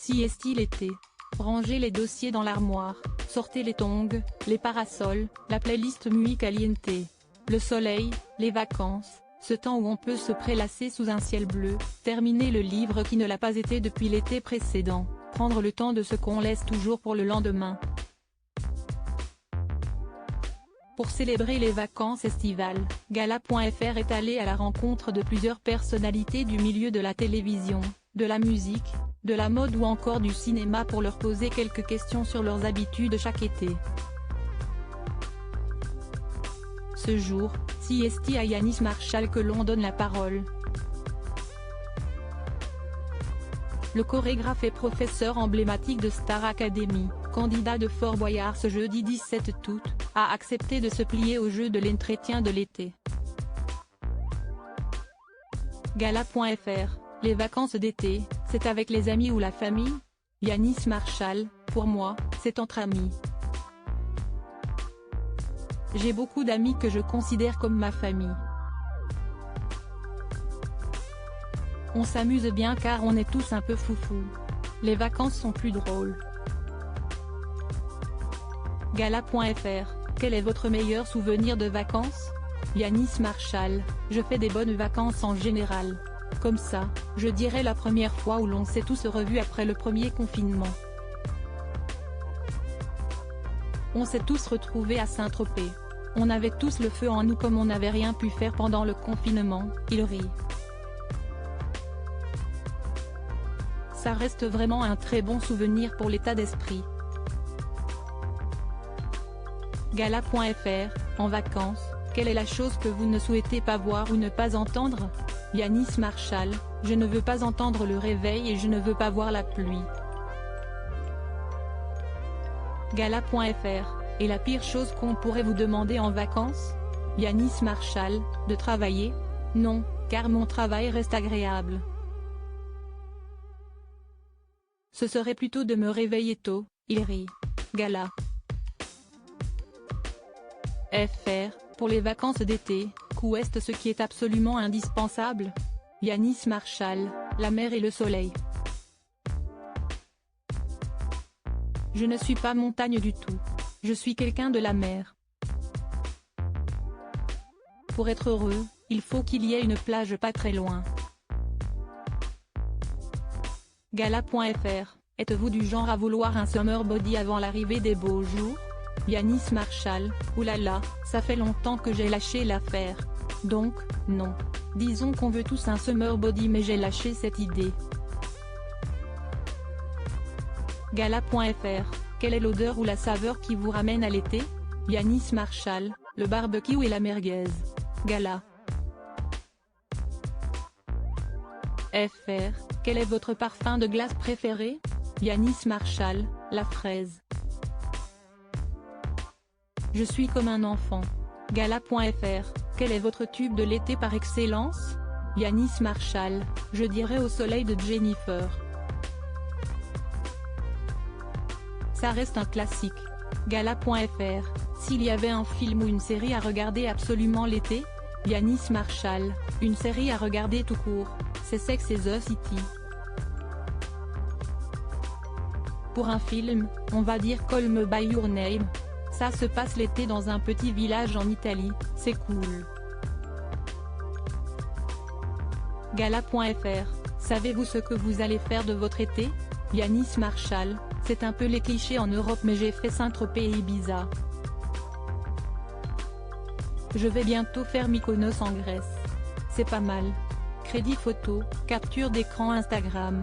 Si est-il été? Rangez les dossiers dans l'armoire, sortez les tongs, les parasols, la playlist Muy Caliente. Le soleil, les vacances, ce temps où on peut se prélasser sous un ciel bleu, terminer le livre qui ne l'a pas été depuis l'été précédent, prendre le temps de ce qu'on laisse toujours pour le lendemain. Pour célébrer les vacances estivales, Gala.fr est allé à la rencontre de plusieurs personnalités du milieu de la télévision, de la musique, de la mode ou encore du cinéma pour leur poser quelques questions sur leurs habitudes chaque été. Ce jour, c'est à Yanis Marshall que l'on donne la parole. Le chorégraphe et professeur emblématique de Star Academy, candidat de Fort Boyard ce jeudi 17 août, a accepté de se plier au jeu de l'entretien de l'été. Gala.fr, les vacances d'été, c'est avec les amis ou la famille? Yanis Marshall, pour moi, c'est entre amis. J'ai beaucoup d'amis que je considère comme ma famille. On s'amuse bien car on est tous un peu foufou. Les vacances sont plus drôles. Gala.fr, quel est votre meilleur souvenir de vacances? Yanis Marshall, je fais des bonnes vacances en général. Comme ça, je dirais la première fois où l'on s'est tous revus après le premier confinement. On s'est tous retrouvés à Saint-Tropez. On avait tous le feu en nous comme on n'avait rien pu faire pendant le confinement, il rit. Ça reste vraiment un très bon souvenir pour l'état d'esprit. Gala.fr, en vacances, quelle est la chose que vous ne souhaitez pas voir ou ne pas entendre? Yanis Marshall, je ne veux pas entendre le réveil et je ne veux pas voir la pluie. Gala.fr, et la pire chose qu'on pourrait vous demander en vacances? Yanis Marshall, de travailler? Non, car mon travail reste agréable. Ce serait plutôt de me réveiller tôt, il rit. Gala. FR, pour les vacances d'été, qu'est ce qui est absolument indispensable? Yanis Marshall, la mer et le soleil. Je ne suis pas montagne du tout. Je suis quelqu'un de la mer. Pour être heureux, il faut qu'il y ait une plage pas très loin. Gala.fr, êtes-vous du genre à vouloir un summer body avant l'arrivée des beaux jours? Yanis Marshall, oulala, ça fait longtemps que j'ai lâché l'affaire. Donc, non. Disons qu'on veut tous un summer body mais j'ai lâché cette idée. Gala.fr, quelle est l'odeur ou la saveur qui vous ramène à l'été? Yanis Marshall, le barbecue et la merguez. Gala. FR, quel est votre parfum de glace préféré? Yanis Marshall, la fraise. Je suis comme un enfant. Gala.fr, quel est votre tube de l'été par excellence? Yanis Marshall, je dirais Au soleil de Jennifer. Ça reste un classique. Gala.fr, s'il y avait un film ou une série à regarder absolument l'été? Yanis Marshall, une série à regarder tout court, c'est Sex and the City. Pour un film, on va dire Call Me by Your Name. Ça se passe l'été dans un petit village en Italie, c'est cool. Gala.fr, savez-vous ce que vous allez faire de votre été? Yanis Marshall, c'est un peu les clichés en Europe mais j'ai fait Saint-Tropez et Ibiza. Je vais bientôt faire Mykonos en Grèce. C'est pas mal. Crédit photo, capture d'écran Instagram.